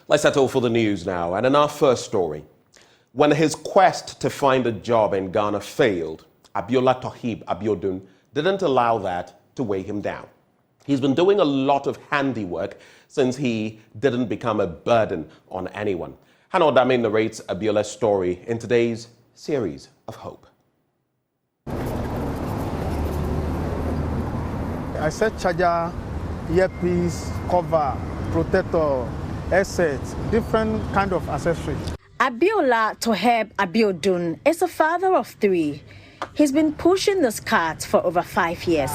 Let's settle for the news now. And in our first story, when his quest to find a job in Ghana failed, Abiola Tohib Abiodun didn't allow that to weigh him down. He's been doing a lot of handiwork since he didn't become a burden on anyone. Hannah Odame narrates Abiola's story in today's series of Hope. I said charger, earpiece, cover, protector, headset, different kind of accessory. Abiola Tohib Abiodun is a father of 3. He's been pushing this cart for over 5 years.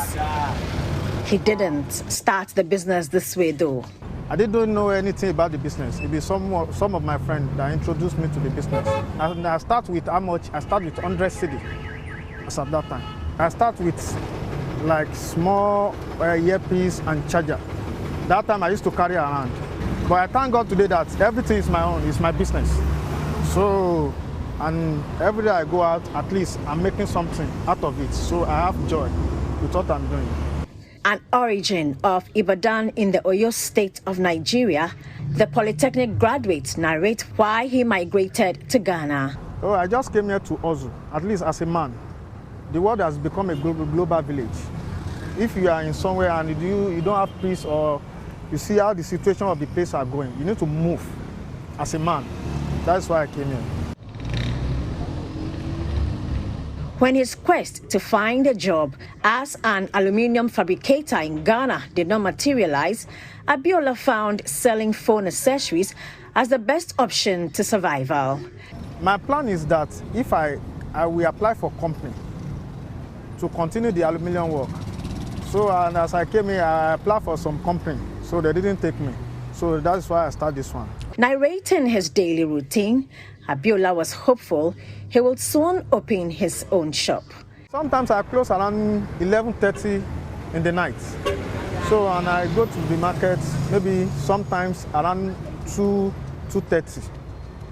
He didn't start the business this way though. I didn't know anything about the business. It was some of my friends that introduced me to the business. And I start with how much? I start with 100 cedi as at that time. I start with like small earpiece and charger. That time I used to carry around. But I thank God today that everything is my own, it's my business. So, and every day I go out, at least I'm making something out of it. So I have joy with what I'm doing. An origin of Ibadan in the Oyo state of Nigeria, the Polytechnic graduate narrates why he migrated to Ghana. Oh, I just came here to hustle, at least as a man. The world has become a global village. If you are in somewhere and you don't have peace, or you see how the situation of the place are going, you need to move as a man. That's why I came here. When his quest to find a job as an aluminium fabricator in Ghana did not materialize, Abiola found selling phone accessories as the best option to survival. My plan is that if I will apply for company to continue the aluminium work. So, and as I came here, I applied for some company, so they didn't take me. So that's why I started this one. Narrating his daily routine, Abiola was hopeful he will soon open his own shop. Sometimes I close around 11:30 in the night. So, and I go to the market maybe sometimes around 2:30.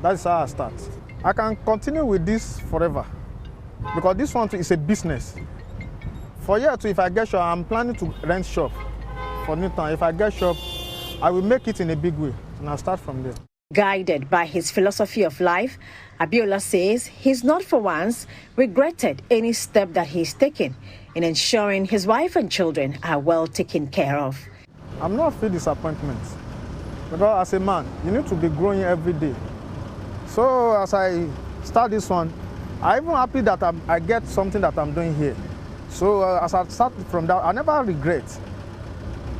That's how I start. I can continue with this forever because this one is a business. For year two, if I get shop, I'm planning to rent shop for Newtown. If I get shop, I will make it in a big way, and I'll start from there. Guided by his philosophy of life, Abiola says he's not for once regretted any step that he's taken in ensuring his wife and children are well taken care of. I'm not feel disappointment because as a man, you need to be growing every day. So as I start this one, I'm even happy that I get something that I'm doing here. So as I start from that, I never regret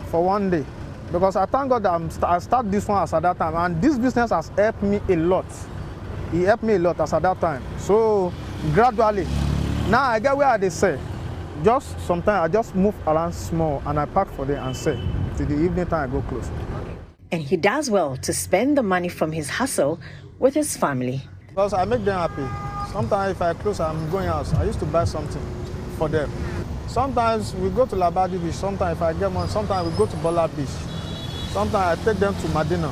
for one day. Because I thank God that I start this one as at that time, and this business has helped me a lot. It helped me a lot as at that time. So gradually, now I get where they say, just sometimes I just move around small and I pack for them and sell. Till the evening time I go close. And he does well to spend the money from his hustle with his family. Because I make them happy. Sometimes if I close, I'm going out. I used to buy something for them. Sometimes we go to Labadi Beach. Sometimes if I get money, sometimes we go to Bola Beach. Sometimes I take them to Medina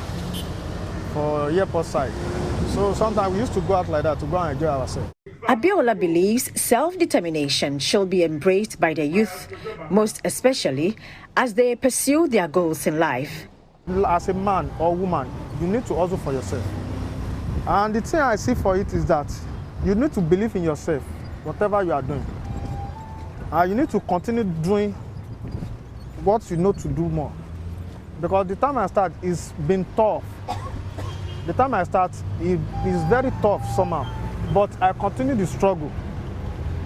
for airport side. So sometimes we used to go out like that to go and enjoy ourselves. Abiola believes self-determination should be embraced by the youth, most especially as they pursue their goals in life. As a man or woman, you need to hustle for yourself. And the thing I see for it is that you need to believe in yourself, whatever you are doing. And you need to continue doing what you know to do more. Because the time I start, it's been tough. The time I start, it is very tough somehow. But I continue the struggle.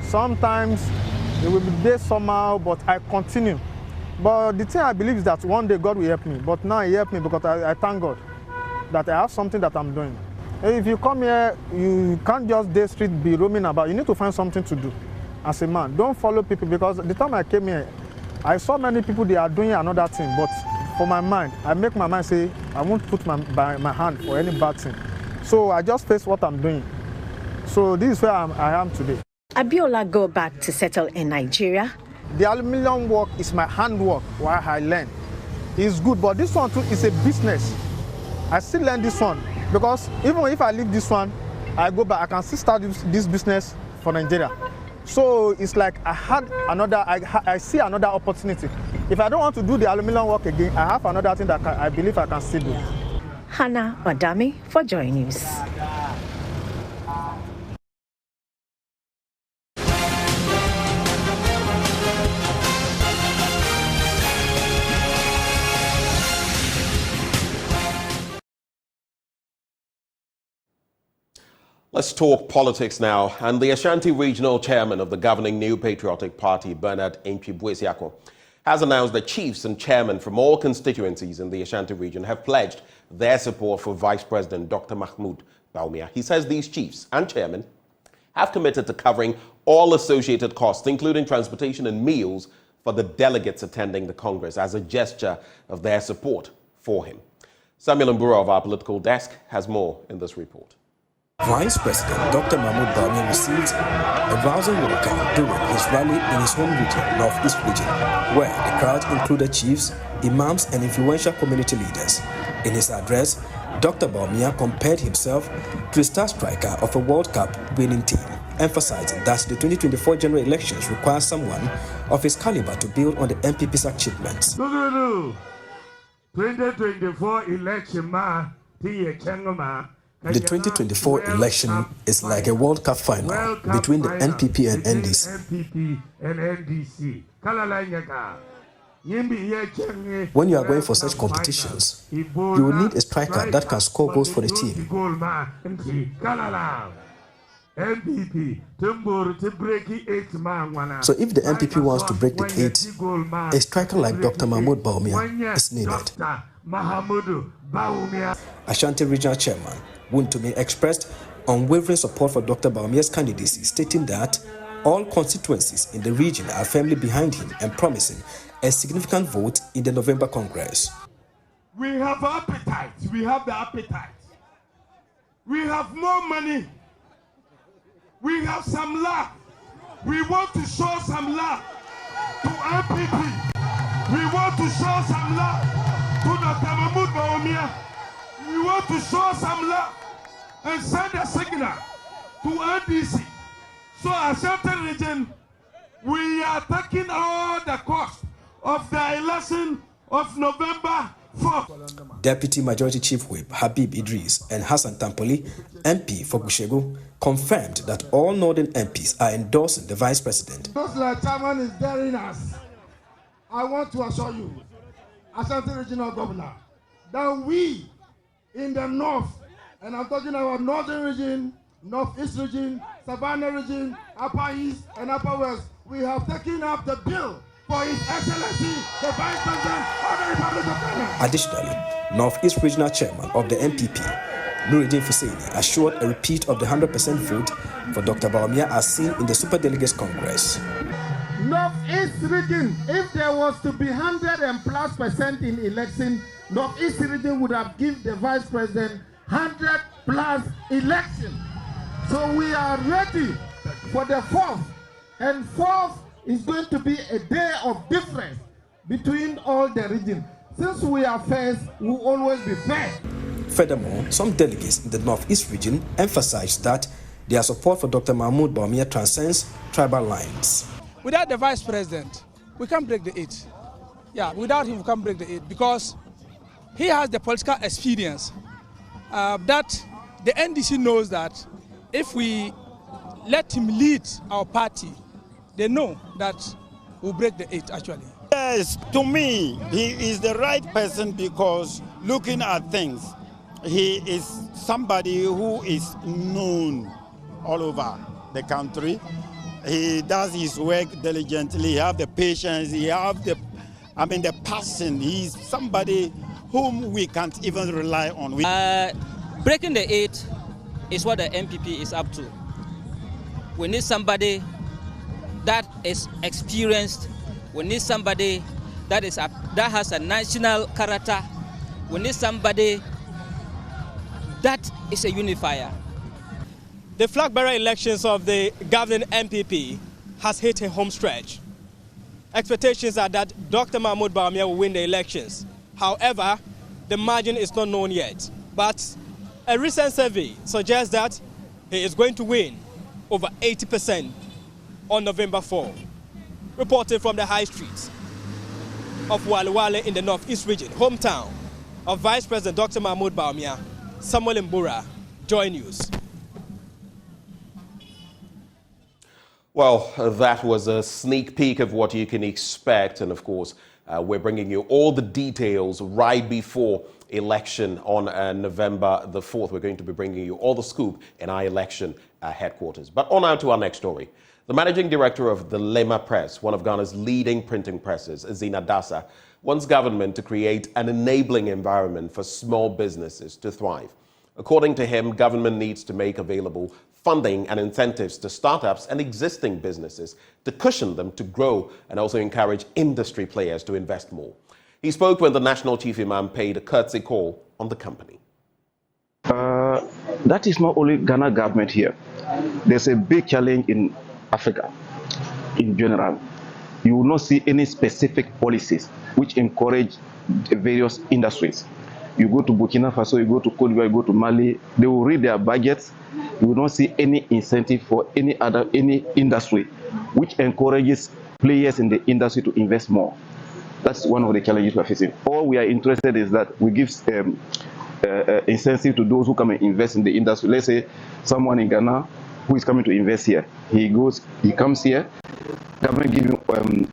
Sometimes it will be there somehow, but I continue. But the thing I believe is that one day God will help me. But now He helped me because I thank God that I have something that I'm doing. If you come here, you can't just day street be roaming about. You need to find something to do as a man. Don't follow people, because the time I came here, I saw many people, they are doing another thing. But for my mind, I make my mind say, I won't put my hand for any bad thing. So I just face what I'm doing. So this is where I am today. Abiola go back to settle in Nigeria. The aluminium work is my handwork, where I learn. It's good, but this one too is a business. I still learn this one, because even if I leave this one, I go back, I can still start this business for Nigeria. So it's like I see another opportunity. If I don't want to do the aluminium work again, I have another thing that I believe I can still do. Hannah Odami for JoyNews. Let's talk politics now. And the Ashanti Regional Chairman of the governing New Patriotic Party, Bernard Entwi-Buesiako, has announced that chiefs and chairmen from all constituencies in the Ashanti region have pledged their support for Vice President Dr. Mahmoud Bawumia. He says these chiefs and chairmen have committed to covering all associated costs, including transportation and meals, for the delegates attending the Congress as a gesture of their support for him. Samuel Mbura of our political desk has more in this report. Vice President Dr. Mahmoud Bawumia received a rousing welcome during his rally in his home region, Northeast region, where the crowd included chiefs, imams, and influential community leaders. In his address, Dr. Bawumia compared himself to a star striker of a World Cup winning team, emphasizing that the 2024 general elections require someone of his caliber to build on the MPP's achievements. 2024 election The 2024 election is like a World Cup final between the NPP and NDC. When you are going for such competitions, you will need a striker that can score goals for the team. So if the NPP wants to break the 8, a striker like Dr. Mahmoud Bawumia is needed. Ashanti Regional Chairman Wontumi expressed unwavering support for Dr. Bawumia's candidacy, stating that all constituencies in the region are firmly behind him and promising a significant vote in the November Congress. We have appetite. We have the appetite. We have more money. We have some love. We want to show some love to MPP. We want to show some love to Dr. Mahmoud Bawumia. We want to show some love and send a signal to NDC. So Ashanti region, we are taking all the cost of the election of November 4th. Deputy Majority Chief Whip Habib Idris and Hassan Tampoli, MP for Bushegu, confirmed that all Northern MPs are endorsing the Vice President. Just like Chairman is daring us, I want to assure you, Ashanti Regional Governor, that we in the North, and I'm talking about Northern Region, Northeast Region, Savannah Region, Upper East, and Upper West, we have taken up the bill for His Excellency, the Vice President of the Republic of Ghana. Additionally, Northeast Regional Chairman of the MPP, Nuruddin Fuseni, assured a repeat of the 100% vote for Dr. Bawumia as seen in the Superdelegates Congress. Northeast Region, if there was to be 100+ % in election, Northeast Region would have given the Vice President 100+ election. So we are ready for the 4th, and 4th is going to be a day of difference between all the regions. Since we are first, we will always be first. Furthermore, some delegates in the Northeast region emphasized that their support for Dr. Mahmoud Bawumia transcends tribal lines. Without the Vice President, we can't break the 8. Yeah, without him, we can't break the 8 because he has the political experience that the NDC knows that if we let him lead our party, they know that we'll break the 8 actually. Yes, to me, he is the right person because looking at things, he is somebody who is known all over the country. He does his work diligently, he has the patience, he has the passion. He's somebody whom we can't even rely on. Breaking the 8 is what the MPP is up to. We need somebody that is experienced. We need somebody that has a national character. We need somebody that is a unifier. The flag bearer elections of the governing MPP has hit a home stretch. Expectations are that Dr. Mahmoud Bawumia will win the elections. However, the margin is not known yet. But a recent survey suggests that he is going to win over 80% on November 4. Reporting from the high streets of Wale in the Northeast region, hometown of Vice President Dr. Mahmoud Bawumia. Samuel Mbura, JoyNews. Well, that was a sneak peek of what you can expect. And of course, we're bringing you all the details right before election on November the 4th. We're going to be bringing you all the scoop in our election headquarters. But on now to our next story. The managing director of the LMA Press, one of Ghana's leading printing presses, Zina Dasa, wants government to create an enabling environment for small businesses to thrive. According to him, government needs to make available funding and incentives to startups and existing businesses to cushion them to grow and also encourage industry players to invest more. He spoke when the National Chief Imam paid a courtesy call on the company. That is not only Ghana government here. There's a big challenge in Africa in general. You will not see any specific policies which encourage various industries. You go to Burkina Faso, you go to Cote d'Ivoire, you go to Mali, they will read their budgets. You will not see any incentive for any industry which encourages players in the industry to invest more. That's one of the challenges we are facing. All we are interested is that we give incentive to those who come and invest in the industry. Let's say someone in Ghana who is coming to invest here. He comes here, government give him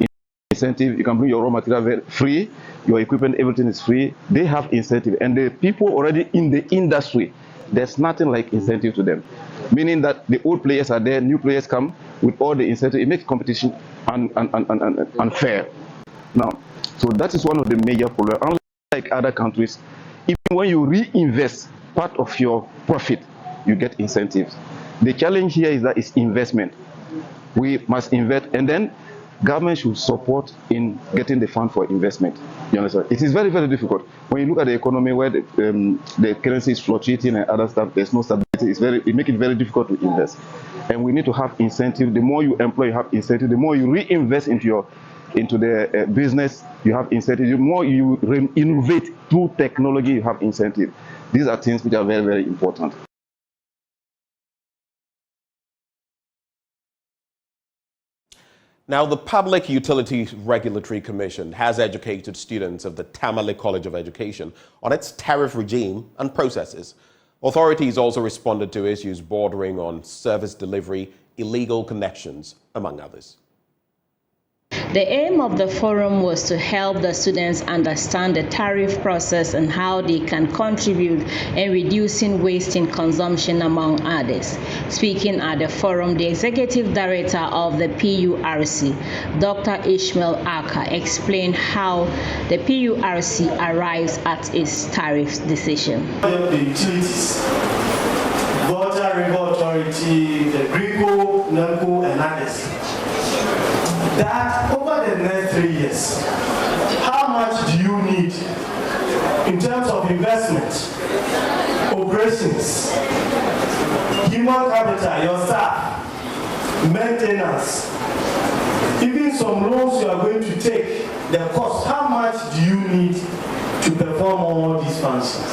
incentive. You can bring your raw material free, your equipment, everything is free. They have incentive, and the people already in the industry, there's nothing like incentive to them. Meaning that the old players are there, new players come with all the incentive. It makes competition unfair. Now, so that is one of the major problems. Unlike other countries, even when you reinvest part of your profit, you get incentives. The challenge here is that it's investment. We must invest, and then government should support in getting the fund for investment. You understand? It is very, very difficult. When you look at the economy where the currency is fluctuating and other stuff, there's no stability. It makes it very difficult to invest. And we need to have incentive. The more you employ, you have incentive. The more you reinvest into the business, you have incentive. The more you innovate through technology, you have incentive. These are things which are very, very important. Now, the Public Utilities Regulatory Commission has educated students of the Tamale College of Education on its tariff regime and processes. Authorities also responded to issues bordering on service delivery, illegal connections, among others. The aim of the forum was to help the students understand the tariff process and how they can contribute in reducing waste in consumption, among others. Speaking at the forum, the executive director of the PURC, Dr. Ishmael Aka, explained how the PURC arrives at its tariff decision. The utilities, Volta River Authority, the GRICO, NEMCO, and others, that over the next 3 years, how much do you need in terms of investment, operations, human capital, your staff, maintenance, even some loans you are going to take, the cost, how much do you need to perform all these functions?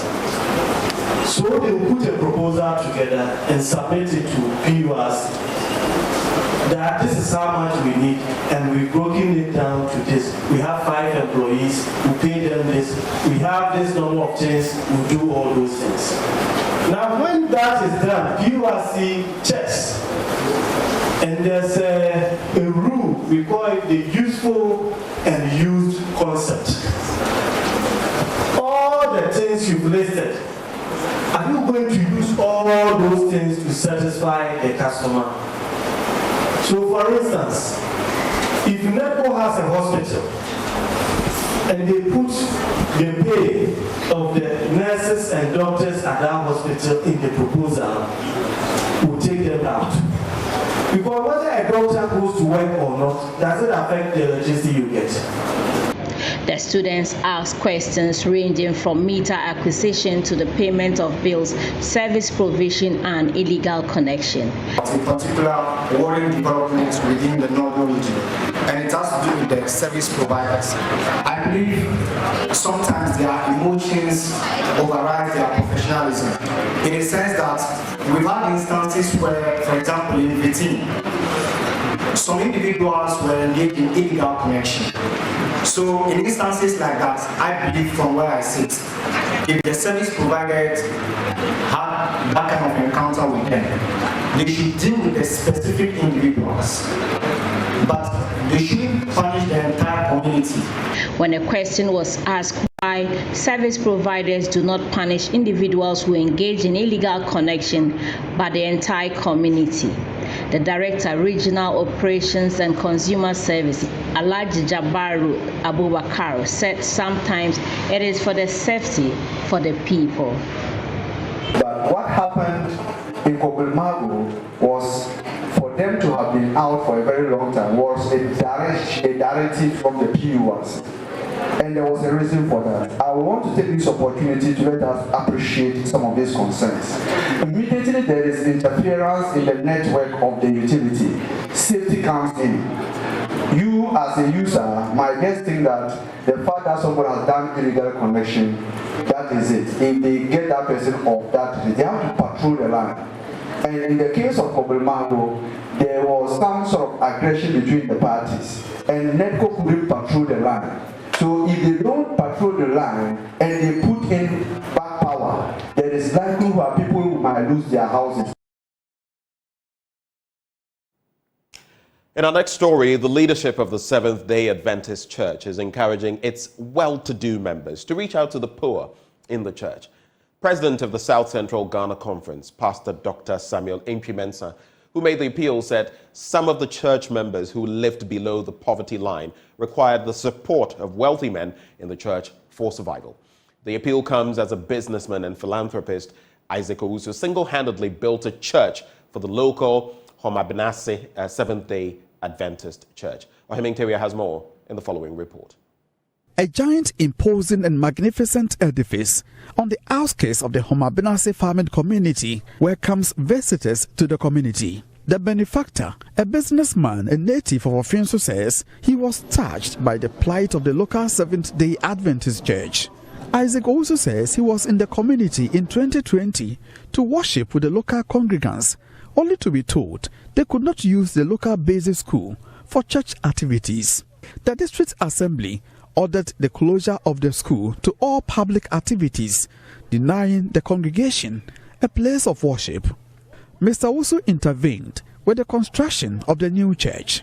So they will put a proposal together and submit it to PURC. That this is how much we need, and we've broken it down to this. We have 5 employees, we pay them this, we have this number of things, we do all those things. Now when that is done, PURC checks, and there's a rule, we call it the useful and used concept. All the things you've listed, are you going to use all those things to satisfy the customer? So for instance, if NEPO has a hospital and they put the pay of the nurses and doctors at that hospital in the proposal, we'll take them out. Because whether a doctor goes to work or not, does it affect the electricity you get? The students asked questions ranging from meter acquisition to the payment of bills, service provision, and illegal connection. In particular, worrying developments within the northern region, and it has to do with the service providers. I believe sometimes their emotions override their professionalism, in a sense that we've had instances where, for example, in Vitim, some individuals were engaged in illegal connection. So in instances like that, I believe from where I sit, if the service providers have that kind of encounter with them, they should deal with the specific individuals, but they shouldn't punish the entire community. When a question was asked why service providers do not punish individuals who engage in illegal connection but the entire community, the Director, Regional Operations and Consumer Service, Alhaji Jabaru Abubakar, said sometimes it is for the safety for the people. But what happened in Kogelmago was for them to have been out for a very long time was a directive from the PUs. And there was a reason for that. I want to take this opportunity to let us appreciate some of these concerns. Immediately there is interference in the network of the utility. Safety comes in. You as a user might just think that the fact that someone has done illegal connection, that is it. If they get that person off that, they have to patrol the line. And in the case of Kogelmago, there was some sort of aggression between the parties. And NEDCO couldn't patrol the line. So if they don't patrol the line and they put in back power, there is likely that people might lose their houses. In our next story, the leadership of the Seventh-day Adventist Church is encouraging its well-to-do members to reach out to the poor in the church. President of the South Central Ghana Conference, Pastor Dr. Samuel Mensah, who made the appeal, said some of the church members who lived below the poverty line required the support of wealthy men in the church for survival. The appeal comes as a businessman and philanthropist, Isaac Owusu, single-handedly built a church for the local Homabinase Seventh-day Adventist Church. Ohiming Teria has more in the following report. A giant, imposing and magnificent edifice on the outskirts of the Homabinase farming community welcomes visitors to the community. The benefactor, a businessman and native of Ofinso, says he was touched by the plight of the local Seventh-day Adventist Church. Isaac also says he was in the community in 2020 to worship with the local congregants, only to be told they could not use the local basic school for church activities. The district assembly ordered the closure of the school to all public activities, denying the congregation a place of worship. Mr. Owusu intervened with the construction of the new church.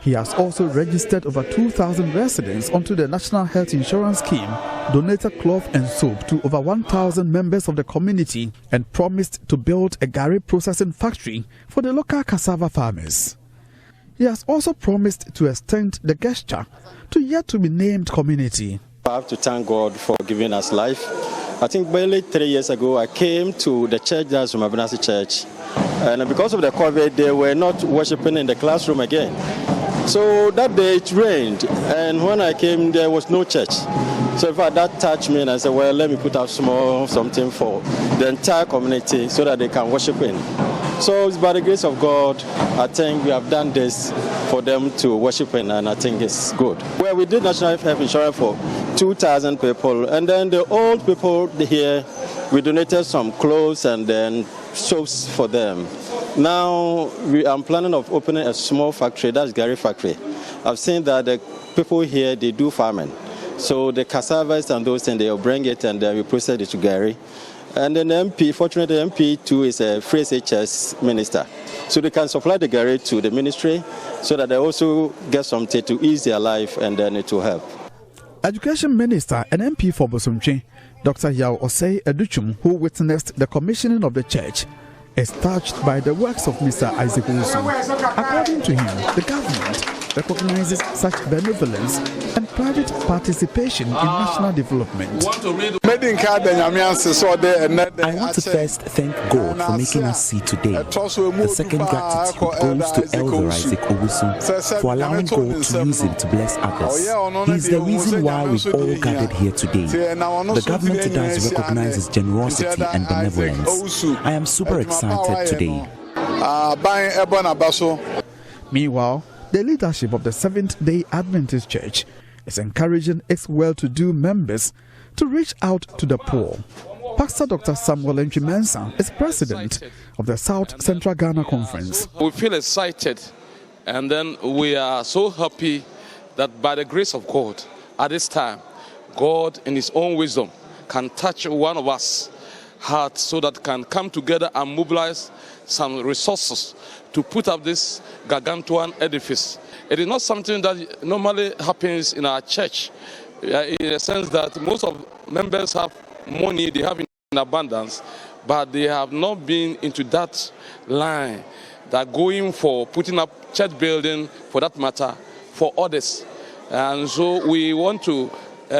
He has also registered over 2,000 residents onto the National Health Insurance Scheme, donated cloth and soap to over 1,000 members of the community, and promised to build a garri processing factory for the local cassava farmers. He has also promised to extend the gesture to yet-to-be-named community. I have to thank God for giving us life. I think barely 3 years ago, I came to the church, that's from Abinasi Church, and because of the COVID, they were not worshiping in the classroom again. So that day it rained, and when I came, there was no church. So in fact, that touched me, and I said, well, let me put up something for the entire community so that they can worship in. So it's by the grace of God, I think we have done this for them to worship in, and I think it's good. Well, we did National Health Insurance for 2,000 people, and then the old people here, we donated some clothes and then soaps for them. Now I'm planning of opening a small factory, that's garri factory. I've seen that the people here, they do farming. So the cassavas and those things, they'll bring it and then we process it to garri. And then the MP, fortunately the MP too is a free HS minister. So they can supply the garri to the ministry so that they also get something to ease their life and then it will help. Education Minister and MP for Bosomtwe, Dr. Yao Osei Educhum, who witnessed the commissioning of the church, is touched by the works of Mr. Isaac Owusu. According to him, the government recognizes such benevolence and private participation in national development. I want to first thank God for making us see today. The second gratitude goes to Elder Isaac Owusu for allowing God to use him to bless others. He is the reason why we've all gathered here today. The government does recognize his generosity and benevolence. I am super excited today. Meanwhile, the leadership of the Seventh-day Adventist Church is encouraging its well-to-do members to reach out to the poor. Pastor Dr. Samuel Mensah is president of the South Central Ghana Conference. We feel excited, and then we are so happy that by the grace of God, at this time, God in his own wisdom can touch one of us heart so that can come together and mobilize some resources to put up this gargantuan edifice. It is not something that normally happens in our church, in the sense that most of members have money, they have in abundance, but they have not been into that line, that going for putting up church building, for that matter, for others. And so we want to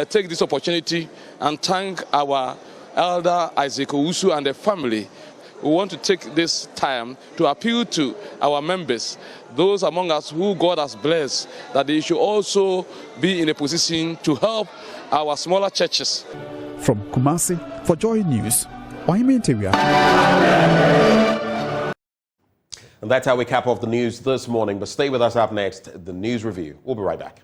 take this opportunity and thank our Elder Isaac Owusu and the family. We want to take this time to appeal to our members, those among us who God has blessed, that they should also be in a position to help our smaller churches. From Kumasi, for Joy News, Ohime Interior. And that's how we cap off the news this morning. But stay with us. Up next, the news review. We'll be right back.